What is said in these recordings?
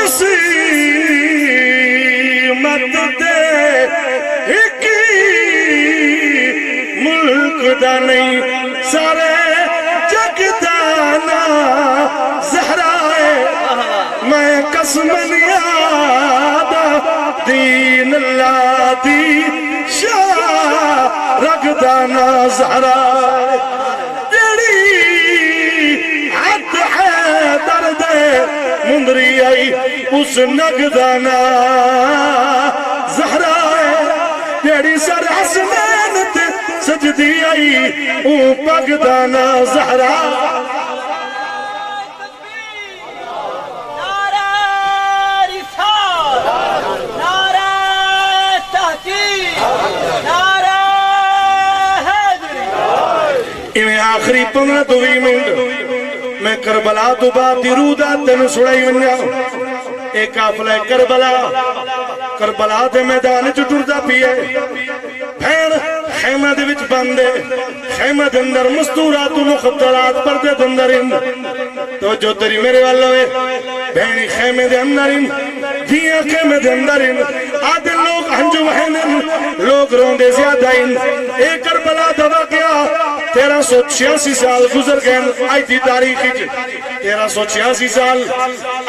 قسمت دے ایک ملک دا نہیں سارے جگ دانا زہرا ہے میں قسم یاد دین اللہ دی شاہ رگ دانا زہرا مندری آئی اس نگدانا زہرا ہے جیڑی سر حسنین تے سجدی آئی اون پگدانا زہرا نعرہ رسالت نعرہ تحقیق نعرہ حیدری انہیں آخری 15 منٹ میں کربلا تو بات دیرودا تن سڑائی ونیا ایک قافلہ کربلا دے میدان چٹردہ پیئے بھین خیمہ دے وچ بندے خیمہ دے اندر مستورات و مخدرات پردے دے اندر تو جو تری میرے والوے بھینی خیمہ دے اندر دھیاں خیمہ دے اندر آدھے لوگ ہنجو بہنن لوگ روندے زیادہ ایک کربلا دوا کیا 1386 سال گزر گئے آئی تھی تاریخی 1386 سال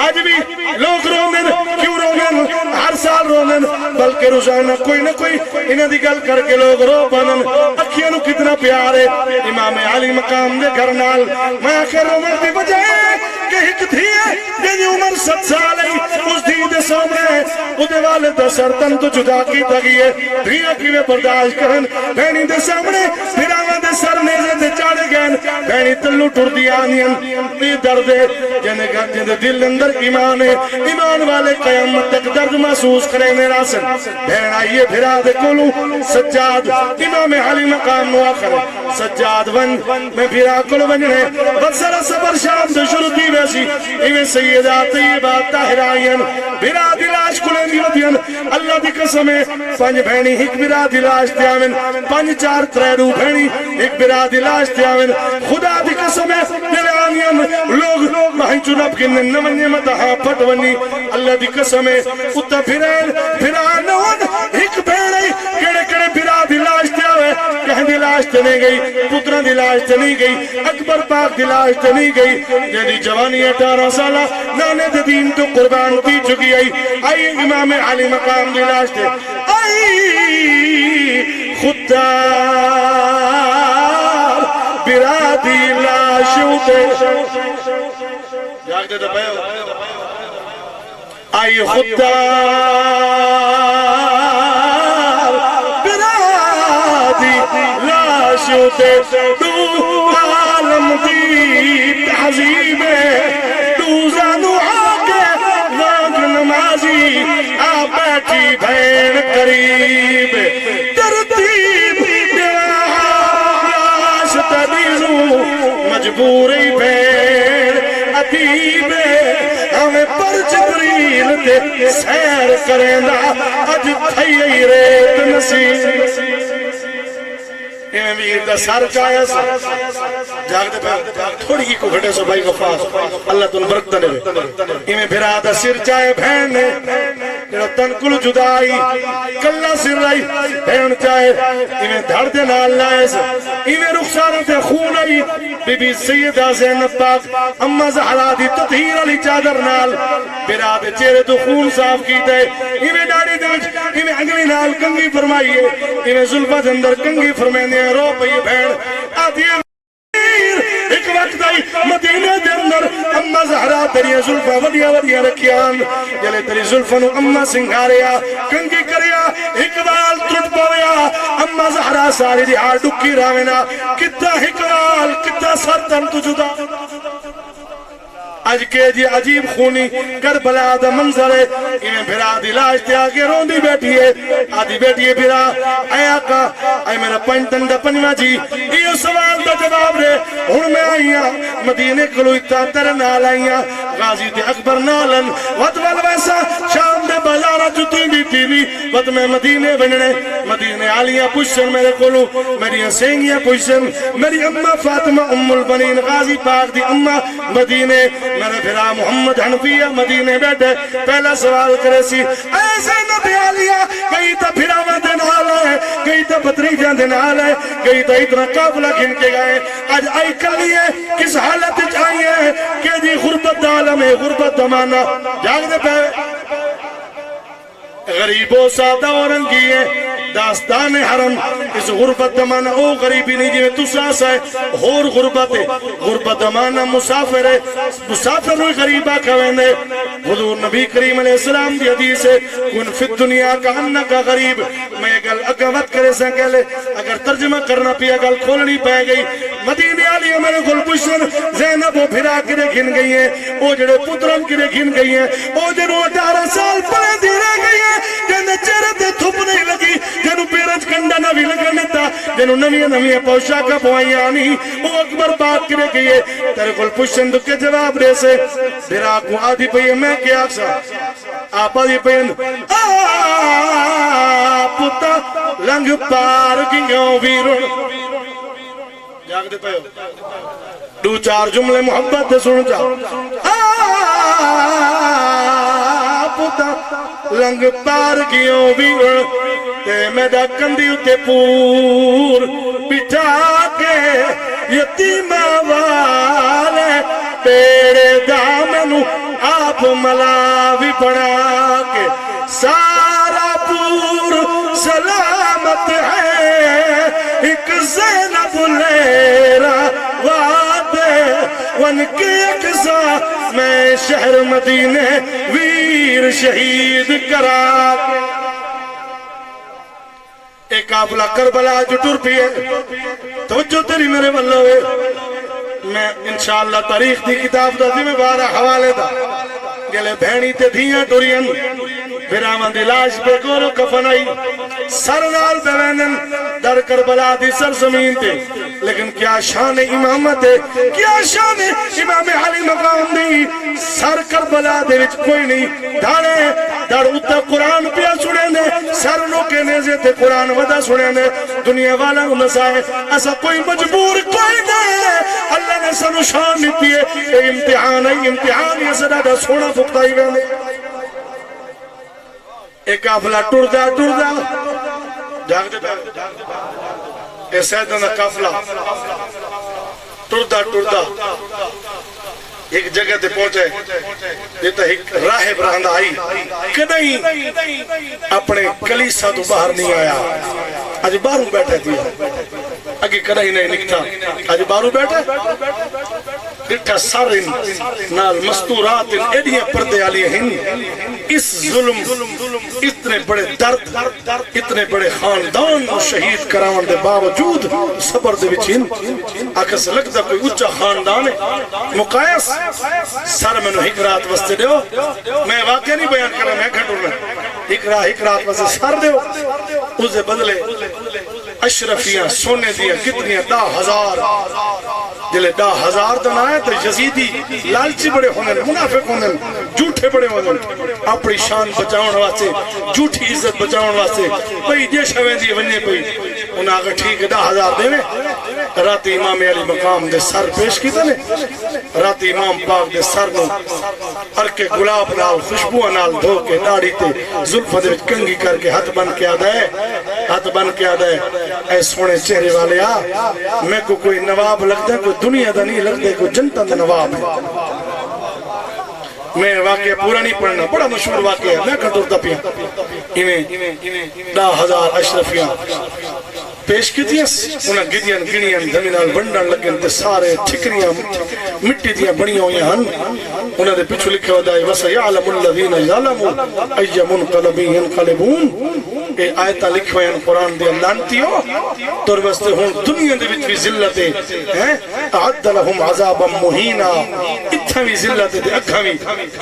آج بھی لوگ رومن کیوں رومن ہر سال رومن بلکہ روزانہ کوئی نہ کوئی انہیں دی گل کر کے لوگ رو بنن اکھیانو کتنا پیار ہے امام علی مقام دے گھر نال میں آخر رومن دی بجائے کہ ایک تھی ہے جنہی عمر 7 سال ہے اس دی دے سامنے ادھے والد سرطن تو جدا کی تگی ہے دھیاں کی میں برداشت کرن بینی دے سامنے پھراوہ دے سر نیزے دے چاڑے گئن بینی تلو ٹر دی آنین یہ درد ہے جنہیں دل اندر ایمان ہے ایمان والے قیامت تک درد محسوس کرے میرا سن بین آئیے پھرا دے کولو سجاد امام علی مقام مواخر سجاد ون میں پھرا کولو بنجنے بسر صبر شام سے شروع دی ویسی ایویں سیدہ طیبہ طاہرائین پھرا دلاش کلیں دی ودین اللہ دی قسم ہے پانچ بھینی ایک پھرا دلاش دیاوین 5-4 تریرو بھینی ایک پھرا دلاش دیاوین خدا دی قسم ہے میرے آنین لوگ مہن چنب کے نمانی مدہا پٹونی اللہ دی قسم ہے اتا پھرانون ایک بھینی کڑے کڑے پھرا دلاش دیاوے کہیں دلاش تنی گئی پترہ دلاش تنی گئی اکبر پاک دلاش تنی گئی جنہی جوانی 18 سالہ نانے دین تو قربان دی چکی آئی امام علی مقام دلاش تے آئی خوددار برادی لاشو تے جاگ دے دبائیو آئی خوددار برادی لاشو تے تو عالم دی تحذیب تو زانو آگے راگ نمازی آ بیٹھی بھین قریب ترتیب دیواش تبیزو مجبوری بھین عدیب ہمیں پر جبریل دے سیر کریں دا اج تھئی ریت نصیب ایمیں بھی دا سر چاہیا سا جاگ دے پہ تھوڑی کی کو گھٹے سو بھائی غفاظ اللہ تن برکتہ لے ایمیں بھرا دا سر چاہے بھین نے تن کل جدائی کلہ سر رائی بھین چاہے ایمیں دھڑ دے نال لائے سے ایمیں رخصارت خون آئی بی بی سیدہ زینب پاک اما زہرا دی تطہیر علی چادر نال بھرا دے چہرے تو خون صاف کی دے ایمیں ڈاڑی دے ایمیں اگلی نال کنگی فرمائیے ایمیں ظلفہ اندر کنگی فرمائیے رو پئی بھین آدھی ایک وقت آئی مدینہ دے اندر اما زہرا تری ظلفہ ودیا رکھیان جلے تری ظلفہ نو اما سنگھاریا کنگی کریا اقبال ترٹ پویا اما زہرا ساری دی ہار ڈکی راوینا کتا اقبال کتا سرطن تو جدا آج کے جی عجیب خونی کربلا دا منظر ہے انہیں بھرا دی لاش تے آگے روندی بیٹھی ہے آدھی بیٹھی ہے بھرا اے آقا اے میرا پنجتن دا پنجمہ جی یہ سوال دا جواب رہے ہون میں آئیاں مدینے کلویتا تر نال آئیاں غازی تے اکبر نالن وطول ویسا شام دے بازارہ جتی دی تیوی وقت میں مدینے بننے مدینے آلیاں پوچھن میرے کولوں میری سینگیاں پوچھن میری اماں فاطمہ ام البنین غازی پاک دی اماں مدینے میرے بھرا محمد حنفیہ مدینے بیٹھے پہلا سوال کرے سی اے زینب آلیاں کئی تا بھراواں دے نال ہے کئی تا بتریجاں دے نال ہے کئی تا اتنا قافلہ گھن کے گئے آج آئی کلی ہے کس حالت چاہیے کہ جی غربت عالم ہے غربت زمانہ جاگ دے پہ غریب و سادہ اور رنگی ہے داستان حرم اس غربت زمانہ او غریبی نہیں جی میں تو ساس ہے اور غربت ہے غربت زمانہ مسافر ہے مسافر ہوئی غریبہ کھویندے حضور نبی کریم علیہ السلام دی حدیث ہے کن فی الدنیا کا انکا غریب میں گل اگوت کرے سن کہلے اگر ترجمہ کرنا پیا گل کھولنی پہ گئی مدینے آلی میرے گل پوچھن زینب وہ بھرا کرے گھن گئی ہیں او جڑے پترم کرے گھن گئی ہیں او جنہوں 18 سال پڑے دی رہ گئی ہیں جنہیں چہرے تے تھپ نہیں لگی جنہوں پیرج کنڈا نوی لگا نتا جنہوں نوی پوشا کا پوائیں آنی وہ اکبر بات کرے گئی ہے تیرے گل پوچھن دکھے جواب دے سے بھرا کو آدھی پہی میں کیا سا آپ آدھی پہن پتا لنگ پار گیوں ویرون جاگ دے پہو دو چار جملے محبت دے سن جا پتا لنگ پار گیوں ویرون تے میڈا کندی اتے پور بٹھا کے یتیمہ والے پیڑے دامنو آپ ملاوی بڑھا کے سارا پور سلامت ہے ایک زینب لیرا وعدے ون کے اقضا میں شہر مدینے ویر شہید کرا کے ایک قافلہ کربلا جو ٹر پی ہے توجہ تیری میرے واللہ میں انشاءاللہ تاریخ دی کتاب دا دی میں بارہ حوالے دا گلے بھینی تے دھیاں ٹوریاں بھرامان دی لاش پہ گورو کفن آئی سرنال بیوینن در کربلا دی سرزمین تے لیکن کیا شان امامت ہے کیا شان امام علی مقام دی سر کربلا دے وچ کوئی نہیں دھانے در اتا قرآن پیا سنے نے سر لوکے نیزے تے قرآن ودا سنے نے دنیا والا نسائے ایسا کوئی مجبور کوئی نہیں اللہ نے سنو شان نیتی ہے اے امتحان ہے امتحان یہ صدا دا سونا فکتا ہی گئے ایک قافلہ ٹر دا جاگ دے پہ اے سیدنا قافلہ ٹر دا ایک جگہ تے پہنچے جیتا ایک راہب رہندہ آئی کدہیں اپنے کلیسا تو باہر نہیں آیا آج باہروں بیٹھے دیا اگے کدہیں نہیں نکتا آج باہروں بیٹھے ڈٹھا سر نال مستورات ایڈیاں پردے آلی ہیں اس ظلم اتنے بڑے درد اتنے بڑے خاندان اور شہید کراون دے باوجود صبر دے وچین آکس لگتا کوئی اچھا خاندان ہے مقایس سر میں نو حکرات وستے دیو میں واقعہ نہیں بیان کرنا میں گھٹور میں حکرات وستے سر دیو اسے بدلے اشرفیاں سونے دیا کتنی 10,000 جلے 10,000 دن آئے تو یزیدی لالچی بڑے ہونے منافق ہونے جھوٹے بڑے ہونے اپنی شان بچاؤن واسے جھوٹی عزت بچاؤن واسے بھئی جیش ہوئے دی وننے پئی انہاں اگر ٹھیک 10,000 دے میں رات امام علی مقام دے سر پیش کی تنے رات امام پاک دے سر نو ارکے گلاب نال خوشبو نال دھو کے داڑی تے ظلفہ دے کنگی کر کے ہاتھ بن کے آدھا ہے اے سونے چہرے والے میں کو کوئی نواب لگتا ہے کوئی دنیا دا نہیں لگتا ہے کوئی جنتا دا نواب ہے میں واقعہ پورا نہیں پڑھنا بڑا مشہور واقعہ ہے میں کھٹورتا پیا انہیں 10,000 اشرفیاں پیش کی دیا انہاں گدیاں گنیاں زمینال بنڈان لگن تے سارے ٹھکریاں مٹی دیاں بڑیاں ہوئی ہن انہاں دے پیچھو لکھے ہوتا ہے وَسَيَعْلَمُ الَّذِينَ ظَلَمُوا أَيَّ مُنْقَلَبٍ يَنْقَلِبُونَ اے آیتہ لکھے ہوئے ہیں قرآن دے لانتی ہو تو بستے ہوں دنیا دے وچ بھی ذلت ہے اعد لهم عذابا مہینا اتھا بھی ذلت دے اکھا بھی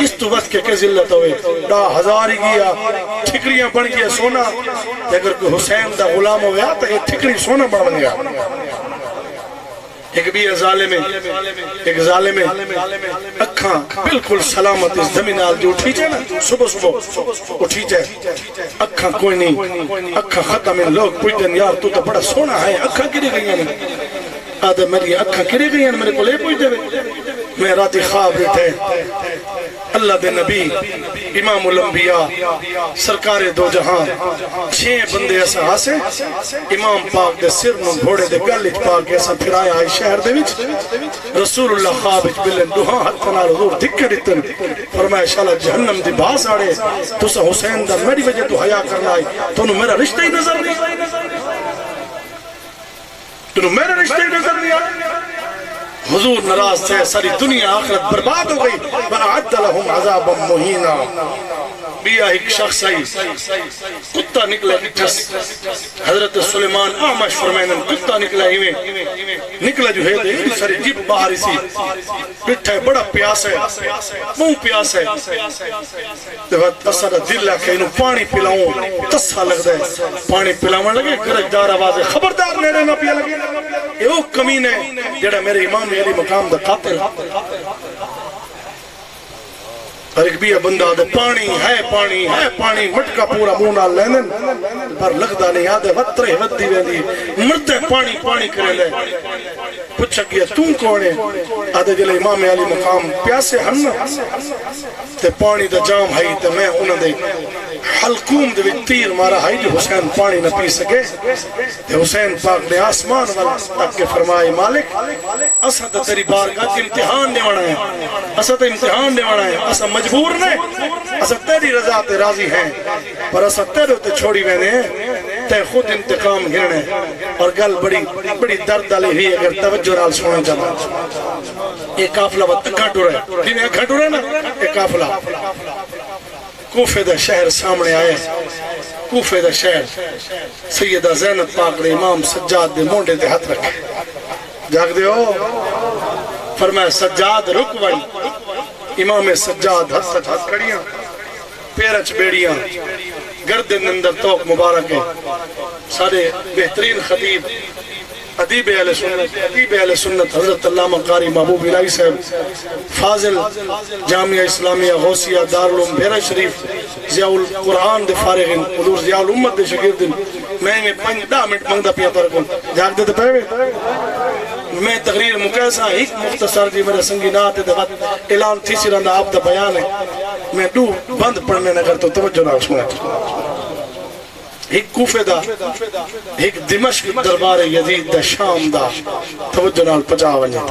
اس تو بس کے ذلت ہوئے 10,000 ہی گیا ٹھکریاں بن گیا سونا اگر کوئی حسین دا غلام ہویا تو یہ ٹھکری سونا بن گیا ایک بھی ظالم ہے، ایک ظالم ہے اکھاں بالکل سلامت اس زمین آل جو اٹھی جائے نا صبح اٹھی جائے اکھاں کوئی نہیں، اکھاں ختم ہیں، لوگ پوچھتے ہیں یار تو تو بڑا سونا ہے، اکھاں کرے گئی ہیں آدھے میری اکھاں کرے گئی ہیں میرے کو لے پوچھتے ہوئے میں راتی خواب بیٹھے اللہ دے نبی امام الانبیاء سرکار دو جہاں 6 بندے ایسا ہاسے امام پاک دے سر نو گھوڑے دے گلچ پاک ایسا پھرایا آئی شہر دے وچ رسول اللہ خواب وچ بلن دوہاں ہاتھ نال حضور دکھے دیتن فرمایا شالا جہنم دی باس آڑے تسا حسین دا میری وجہ تو حیا کرنا آئی تو میرا رشتہ ہی نظر نہیں تو میرا رشتہ ہی نظر نہیں آئی حضور ناراض تھے ساری دنیا آخرت برباد ہو گئی وَأَعَدَّ لَهُمْ عَذَابًا مُهِينًا بیا ایک شخص آئی کتا نکلا اٹھس حضرت سلیمان آمش فرمائنن کتا نکلا ایویں نکلا جو ہے دے ساری جیب باہر اسی بٹھا ہے بڑا پیاس ہے منہ پیاس ہے اثر دل ہے کہ انہوں پانی پلاؤں تسا لگ دے پانی پلاؤں لگے گرجدار آواز ہے خبردار میرے نہ پیا لگے یہ وہ کمین ہے جڑا میرے امام علی مقام دا قاتل اور ایک بھی بندہ دے پانی ہے پانی مٹکا پورا مونا لینن پر لگدا نہیں آدھے وطرے ودی ویندی مرتے پانی کرے لے پوچھا کیا تم کون ہے آدھے جلے امام علی مقام پیاسے ہم تے پانی دا جام ہے تے میں انہوں دے حلقوم دے تیر مارا ہے جو حسین پانی نہ پی سکے تے حسین پاک نے آسمان والا تک کے فرمائے مالک اسا تا تیری بارگاہ تے امتحان دیوانا ہے اسا تا امتحان دیوانا ہے اسا مجبور نے اسا تیری رضا تے راضی ہیں پر اسا تیرے تے چھوڑی وینے تے خود انتقام گھرنے اور گل بڑی درد ڈالی ہوئی اگر توجہ نال سونا چاہتا ایک قافلہ وقت گھٹو رہے جنہیں گھٹو رہے نا ایک قافلہ کوفے دا شہر سامنے آئے کوفے دا شہر سیدہ زینب پاک نے امام سجاد دے مونڈے دے ہاتھ رکھے جاگ دے ہو فرمایا سجاد رک بھائی امام سجاد ہاتھ کڑیاں پیرچ بیڑیاں گردن اندر توق مبارک ہے سارے بہترین خطیب ادیب اہل سنت حضرت علامہ قاری محبوب الہی صاحب فاضل جامعہ اسلامیہ غوثیہ دارالعلوم بھیرہ شریف ضیاء القرآن دے فارغین حضور ضیاء الامت دے شاگردن میں 5-10 منٹ منگدا پیا ترکوں جاگ دے پہوے میں تقریر مکیسا ایک مختصر جی میرے سنگی نات دے وقت اعلان تھی سی رندہ آپ دا بیان ہے میں دو بند پڑھنے نہ کرتا توجہ نہ سنا ایک کوفے دا ایک دمشق دربار یزید دا شام دا توجہ نال پجا ونجا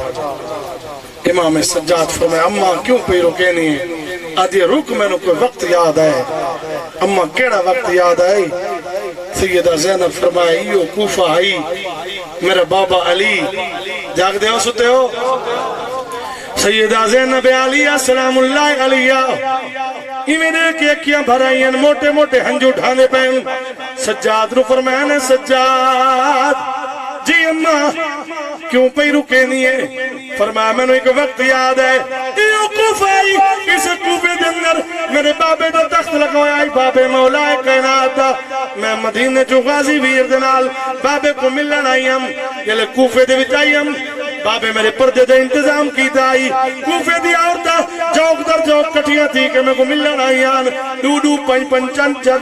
امام سجاد فرمائے اماں کیوں پہ رکے نہیں ہے آدھی رک میں نے کوئی وقت یاد آئے اماں کیڑا وقت یاد آئی سیدہ زینب فرمائے یہ کوفہ آئی میرا بابا علی جاگ دے ہو ستے ہو سیدہ زینب علیہ سلام اللہ علیہ میں نے کیا بھرائیں موٹے موٹے ہنجو ڈھانے پہن سجاد رو فرمایا نے سجاد جی اماں کیوں پہ رکے نہیں ہے فرمایا میں نے ایک وقت یاد ہے یہ کوفہ آئی اس کوفے دے اندر میرے بابے دا تخت لگوایا آئی بابے مولا کائنات دا میں مدینے جو غازی ویر دنال بابے کو ملن آئی ہم یہ لے کوفے دے وچ آئی ہم بابے میرے پردے دے انتظام کی دائی کوفے دی عورتہ جوک در جوک کٹیاں تھی کہ میں کو ملن آئی آن دو پنچ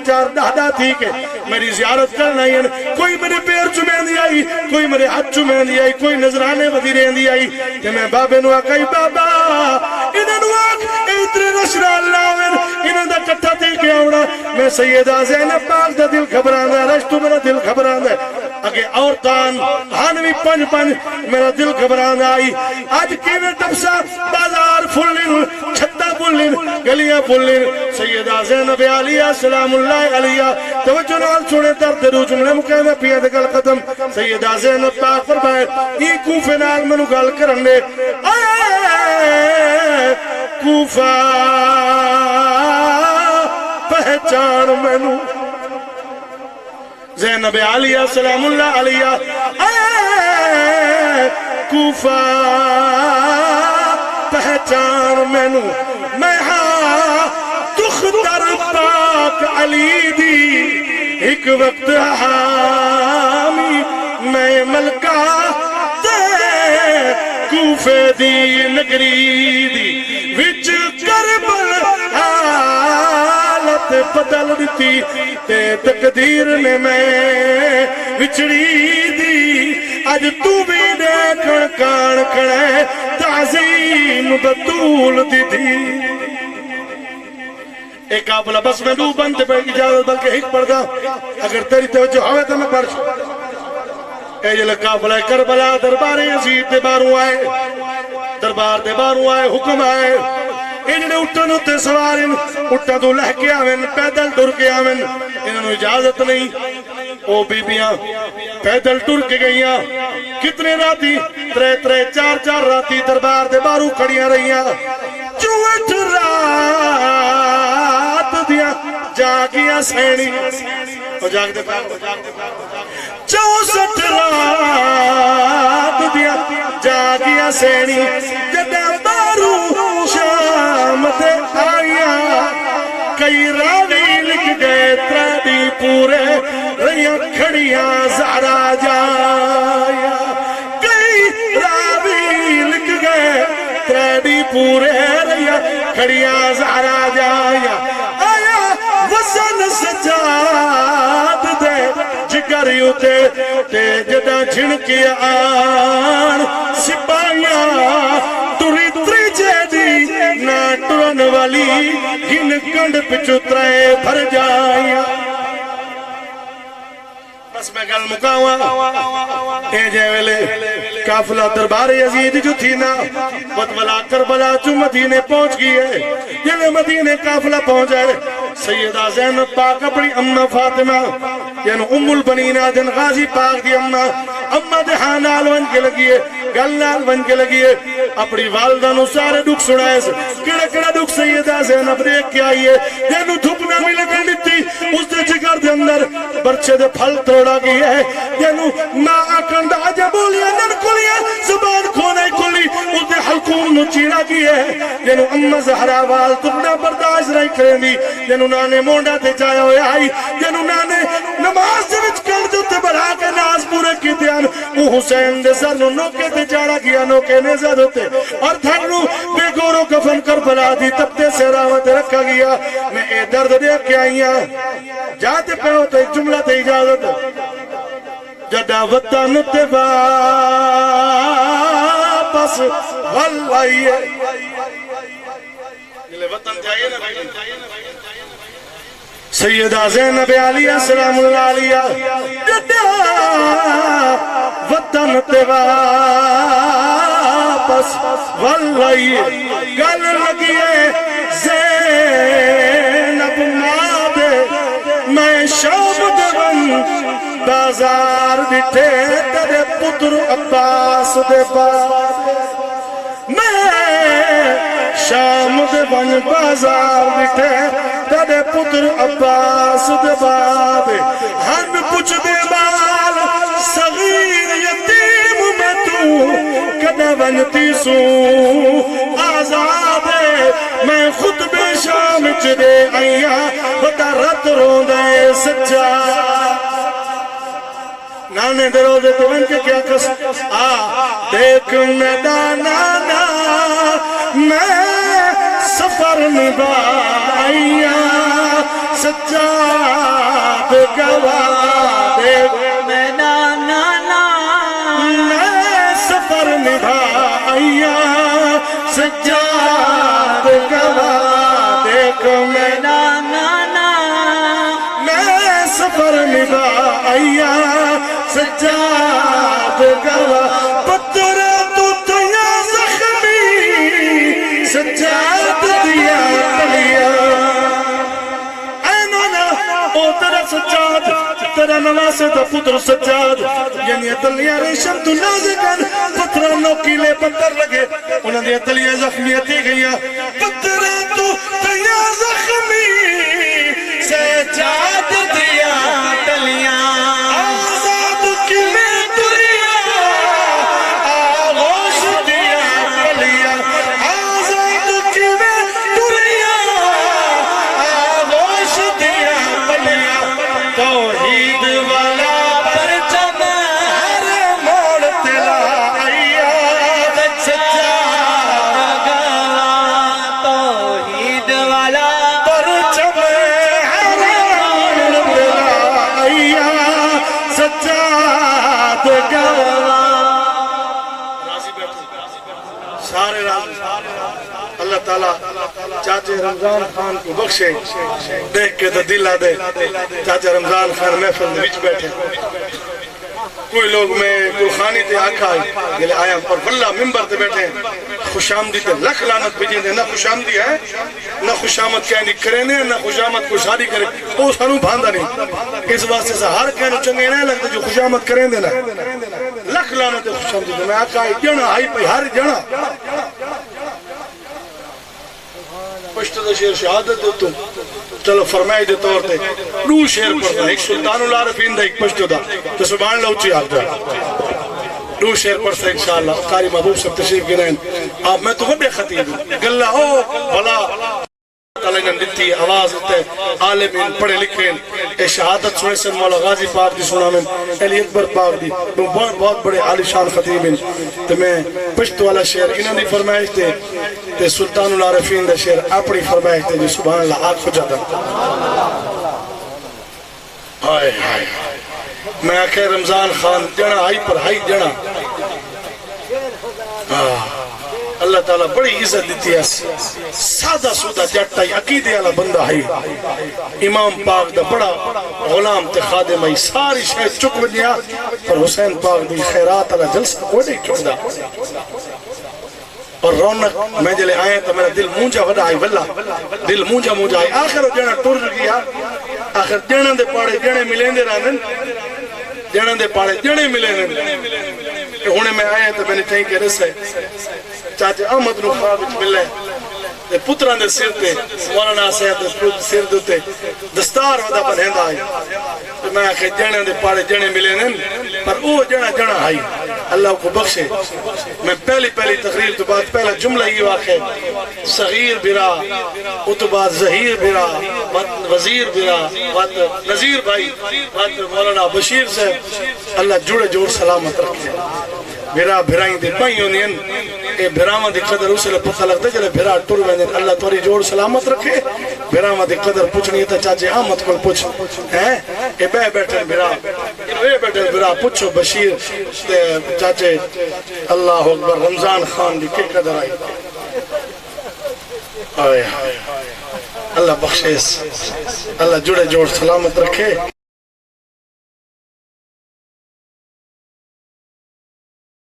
چار دہدہ تھی کہ میری زیارت کرنا آئی آن کوئی میرے پیر چمین دی آئی کوئی میرے ہاتھ چمین دی آئی کوئی نظرانے وزیرین دی آئی کہ میں بابے نو آکائی بابا انہاں نو آک اترے نشرہ اللہ وین انہاں دا کٹھا تھی کہ آونا میں سیدہ زینب پاک دا دل گھبران ہے رشتو میرا دل گھبران ہے اگے عورتان ہانوی پنج میرا دل گھبران آئی آج کیویں ٹپسا بازار پھلن چھتا پھلن گلیاں پھلن سیدہ زینب علیہ سلام اللہ علیہ توجہ نال سنے درد رو جملے مکینہ پیا دے گل قدم سیدہ زینب پاک فرمائے یہ کوفے نال منو گل کرنے کوفہ پہچان منو زینب علیہ سلام اللہ علیہ کوفہ پہچان مینو میں ہاں دختر پاک علی دی ایک وقت حامی میں ملکہ دے کوفے دی نگری دی وچ کربل حالت بدل دیتی تے تقدیر نے میں وچڑی دی اج تو بھی دیکھن کان کھڑے تعظیم بطول دی تھی ایک قافلہ بس میں دو بند پہ اجازت بلکہ ایک پڑھ گا اگر تیری توجہ ہوئے تو میں پڑھ اے جل قافلہ کربلا دربار یزید دے باروں آئے دربار دے باروں آئے حکم آئے انہوں نے اٹھن ہوتے سوارن اٹھن تو لہ کے آویں پیدل ٹر کے آویں انہوں نے اجازت نہیں او بیبیاں پیدل ٹر کے گئیاں کتنے راتی ترے چار راتی دربار دے باروں کھڑیاں رہیاں چوٹ رات دیا جاگیاں سینی اور جاگ دے پاک 64 رات دیا جاگیاں سینی جدہ بارو شام دے آیا کئی راوی لکھ گئے تردی پورے ریاں کھڑیاں زہرا جایا کئی راوی لکھ گئے تردی پورے ریاں کھڑیاں زہرا جایا آیا وزن سجاد دے جگر یوتے تے جدہ جھنکی آن سپاہیاں ٹوری تری جیدی نا ٹرن والی ہن کنڈ پچھو ترائے بھر جائیاں بس میں گل مکاواں اے جے ویلے قافلہ دربار یزید جو تھی نا بدولا کربلا جو مدینے پہنچ گئی ہے جلے مدینے قافلہ پہنچ جائے سیدہ زینب پاک اپنی امہ فاطمہ یعنی ام البنین آدن غازی پاک دی امہ دہاں نال ون کے لگیے گل نال ون کے لگیے اپنی والدہ نو سارے دکھ سنائے کڑا دکھ سیدہ زینب دیکھ کے آئیے یعنی دھپنا بھی لگا لیتی اس دے جگر دے اندر برچے دے پھل توڑا گئی ہے یعنی نا آکندہ آجا بولیا نن کلیا زبان کھونے کلی اس دے حلقون نو چیڑا گئی ہے یعنی امہ زہرا وال دھپنا برداشت رہی کریں دی یعنی نانے مونڈا تے جایا ہوئے آئی یعنی نانے نماز دے وچ کر دیتے بڑھا کے ناز پورے کی دیان او حسین دے سر نو نوکے تے جاڑا گیا نوکے نیزہ ہوتے اور تھر نو بے گورو کفن کربلا دی تب تے سہراوت رکھا گیا میں اے درد دیکھ کے آئیاں جاتے پہ ہوتے ایک جملہ تے اجازت جدہ وطن تے واپس واللہیے وطن جائیے نا سیدہ زینب علیہ السلام اللہ علیہ جدہ وطن تے واپس واللہیے گل لگیے زینب مادے میں شام دون بازار بٹھے تیرے پتر عباس دے بعد میں شام دون بازار بٹھے تیرے پتر عباس دے بعد ہن پچھ دے بال صغیر یتیم میں تو کدہ ونتی سو آزاد میں خود بے شام چدے آئیاں بتا رت رو دے سجا نانے درو دے تو ان کے کیا کس دیکھ میدانانا میں سفر نبھائیاں سجاد گوا دیکھ میدانانا میں سفر نبھائیاں سجاد گوا دیکھ میدانانا میں سفر نبھائیاں سجاد گوا پتر تو تیا زخمی سجاد دیا تلیا اینونا او ترا سجاد ترا نواسے تا پتر سجاد یعنی تلیا ریشم تو نازکن پتر نوکیلے پتر لگے انہوں نے تلیا زخمی تی گیا پتر تو تیا زخمی سجاد دیا تلیا سجاد تعالیٰ چاچے رمضان خان کو بخشے. دیکھ کے تو دل آدھے چاچے رمضان خان محفل میں وچ بیٹھے. کوئی لوگ میں گلخانی تے آکھا گلے آیا پر واللہ ممبر تے بیٹھے خوش آمدی تے لکھ لعنت بھیجیں دے. نہ خوش آمدی ہے نہ خوش آمد کہنی کرنے نہ خوش آمد کو شادی کرے وہ سانو بھاندا نہیں. اس واسطے سے ہر کہنو چنگے نہ لگتے جو خوش آمد کریں دے نا لکھ لعنت تے خوش آمدی. میں آکھا جنا آئی پہ ہر جنا پشت دا شیر شہادت دیتوں. چلو فرمائی دے طور تے دو شیر پڑھتا ایک سلطان العارفین دا ایک پشت دا تو سبحان اللہ اچھی آپ جائے دو شیر پڑھتا انشاءاللہ. قاری محبوب سب تشریف گنائیں آپ میں تو بڑے خطیب گلہ ہو بھلا تعالیٰ نے دیتی آواز تے عالمین پڑھے لکھیں اے شہادت سنے سے مولا غازی پاک دی سنا میں علی اکبر پاک دی بہت بڑے عالی شان خطیب ہیں. تو میں پشت والا شیر انہوں نے فرمائش تے سلطان العارفین دا شیر اپنی فرمائش تے جو سبحان اللہ آگ ہو جاتا. آئے آئے میں آکھے رمضان خان جنا آئی پر آئی جنا اللہ تعالیٰ بڑی عزت دیتی ہے. سادہ سودہ جٹائی عقیدے والا بندہ ہے. امام پاک دا بڑا غلام تے خادم ہے. ساری شاید چک بنیا پر حسین پاک دی خیرات والا جلسہ کوئی نہیں چک دا. اور رونق میں جلے آئے تو میرا دل مونجا وڈا آئی واللہ دل مونجا آئی. آخر جنہ ٹور گیا آخر جنہ دے پاڑے جنہ ملیں دے رہنن جنہ دے پاڑے جنہ ملیں دے ہونے میں آئے تو میں نے چاہی کہ رس ہے چاچے احمد نو خواب اچھ ملے پتران دے سر تے مولانا صاحب دے سر دوتے دستار ودا بنہندہ آئی. تو میں آخر جنہ دے پاڑے جنہ ملیں پر او جنہ آئی اللہ کو بخشے. میں پہلی تقریر تو بعد پہلا جملہ یہ واقع صغیر برا او تو بعد ظہیر برا وزیر برا نظیر بھائی مولانا بشیر سے اللہ جوڑے جوڑ سلامت رکھے. بھرا بھرائیں دے پائیں ہونین اے بھراما دی قدر اسے لے پتہ لگتا جلے بھرا ٹور ویندن اللہ توری جوڑ سلامت رکھے. بھراما دی قدر پوچھنی تا چاچے آمد کل پوچھ اے بے بیٹھن بھرا اے بیٹھن بھرا پوچھو بشیر چاچے اللہ اکبر رمضان خان دی کی قدر آئی. آئے اللہ بخشیس اللہ جوڑے جوڑ سلامت رکھے.